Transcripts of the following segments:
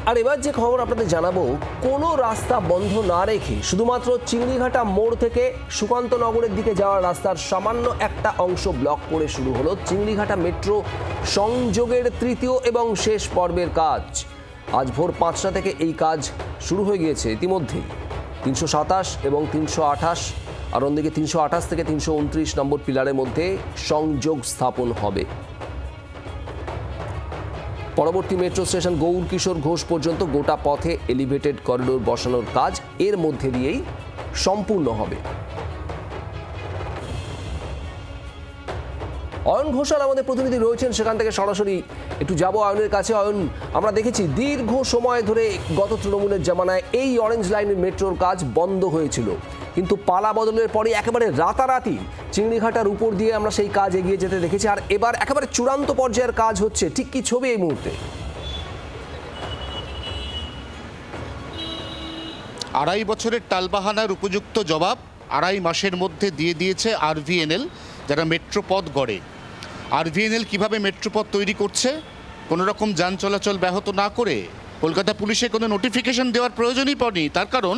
আর এবার যে খবর আপনাদের জানাবো, কোনো রাস্তা বন্ধ না রেখে শুধুমাত্র চিংড়িঘাটা মোড় থেকে সুকান্তনগরের দিকে যাওয়ার রাস্তার সামান্য একটা অংশ ব্লক করে শুরু হলো চিংড়িঘাটা মেট্রো সংযোগের তৃতীয় এবং শেষ পর্বের কাজ। আজ ভোর 5টা থেকে এই কাজ শুরু হয়ে গিয়েছে ইতিমধ্যেই। 327 এবং 328 আর অন্যদিকে 328 থেকে 329 নম্বর পিলারের মধ্যে সংযোগ স্থাপন হবে। পরবর্তী মেট্রো স্টেশন গৌর কিশোর ঘোষ পর্যন্ত গোটা পথে এলিভেটেড করিডোর বসানোর কাজ এর মধ্যে দিয়েই সম্পূর্ণ হবে। অয়ন ঘোষাল আমাদের প্রতিনিধি রয়েছেন, সেখান থেকে সরাসরি একটু যাবো অয়নের কাছে। অয়ন, আমরা দেখেছি দীর্ঘ সময় ধরে গত তৃণমূলের জামানায় এই অরেঞ্জ লাইনের মেট্রোর কাজ বন্ধ হয়েছিল, কিন্তু পালা বদলের পরে একেবারে রাতারাতি চিংড়িঘাটার উপর দিয়ে আমরা সেই কাজ এগিয়ে যেতে দেখেছি, আর এবার একেবারে চূড়ান্ত পর্যায়ের কাজ হচ্ছে। ঠিক কি ছবি এই মুহূর্তে? আড়াই বছরের টালবাহানার উপযুক্ত জবাব আড়াই মাসের মধ্যে দিয়ে দিয়েছে আরভিএনএল, যারা মেট্রোপথ গড়ে। আরভিএনএল কিভাবে মেট্রোপথ তৈরি করছে, কোনো রকম যান চলাচল ব্যাহত না করে কলকাতা পুলিশে কোনো নোটিফিকেশন দেওয়ার প্রয়োজনই পড়েনি। তার কারণ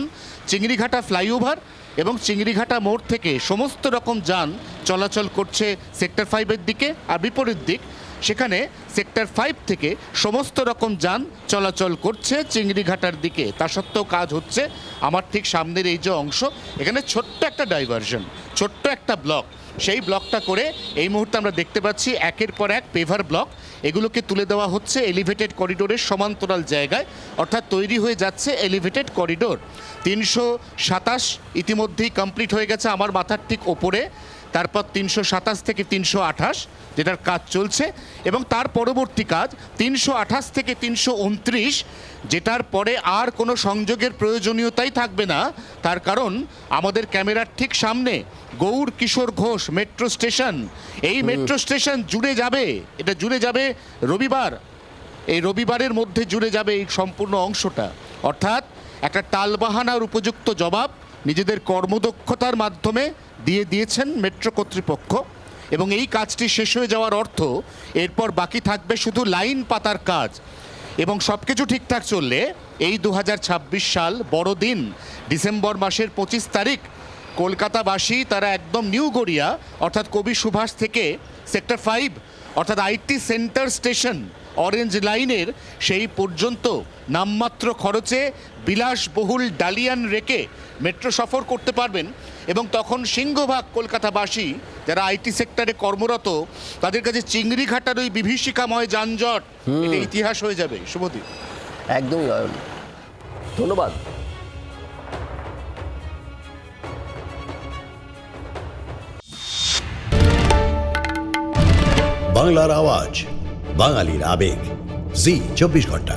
চিংড়িঘাটা ফ্লাইওভার এবং চিংড়িঘাটা মোড় থেকে সমস্ত রকম যান চলাচল করছে সেক্টর 5-এর দিকে, আর বিপরীত দিক সেখানে সেক্টর 5 থেকে সমস্ত রকম যান চলাচল করছে চিংড়িঘাটার দিকে। তা সত্ত্বেও কাজ হচ্ছে আমার ঠিক সামনের এই যে অংশ, এখানে ছোট্ট একটা ডাইভারশন, ছোট্ট একটা ব্লক, সেই ব্লকটা করে এই মুহূর্তে আমরা দেখতে পাচ্ছি একের পর এক পেভার ব্লক এগুলোকে তুলে দেওয়া হচ্ছে এলিভেটেড করিডোরের সমান্তরাল জায়গায়, অর্থাৎ তৈরি হয়ে যাচ্ছে এলিভেটেড করিডোর। 327 ইতিমধ্যেই কমপ্লিট হয়ে গেছে আমার মাথার ঠিক ওপরে, তারপর 327 থেকে 328 যেটার কাজ চলছে, এবং তার পরবর্তী কাজ 328 থেকে 329, যেটার পরে আর কোনো সংযোগের প্রয়োজনীয়তাই থাকবে না। তার কারণ আমাদের ক্যামেরার ঠিক সামনে গৌর কিশোর ঘোষ মেট্রো স্টেশন, এই মেট্রো স্টেশন জুড়ে যাবে, এটা জুড়ে যাবে রবিবার, এই রবিবারের মধ্যে জুড়ে যাবে এই সম্পূর্ণ অংশটা। অর্থাৎ একটা টালবাহানার উপযুক্ত জবাব নিজেদের কর্মদক্ষতার মাধ্যমে দিয়ে দিয়েছেন মেট্রো কর্তৃপক্ষ, এবং এই কাজটি শেষ হয়ে যাওয়ার অর্থ এরপর বাকি থাকবে শুধু লাইন পাতার কাজ। এবং সব কিছু ঠিকঠাক চললে এই 2026 সাল বড়দিন ডিসেম্বর মাসের 25 তারিখ কলকাতাবাসী তারা একদম নিউ গড়িয়া অর্থাৎ কবি সুভাষ থেকে সেক্টর 5 অর্থাৎ আইটি সেন্টার স্টেশন অরেঞ্জ লাইনের সেই পর্যন্ত নামমাত্র খরচে বিলাসবহুল ডালিয়ান রেখে মেট্রো সফর করতে পারবেন। এবং তখন সিংহভাগ কলকাতাবাসী যারা আইটি সেক্টরে কর্মরত তাদের কাছে চিংড়িঘাটার ওই বিভীষিকাময় যানজট এটা ইতিহাস হয়ে যাবে। শুভদীপ, একদমই অয়ন, ধন্যবাদ। বাংলার আওয়াজ, বাঙালির আবেগ, জি 24 ঘন্টা।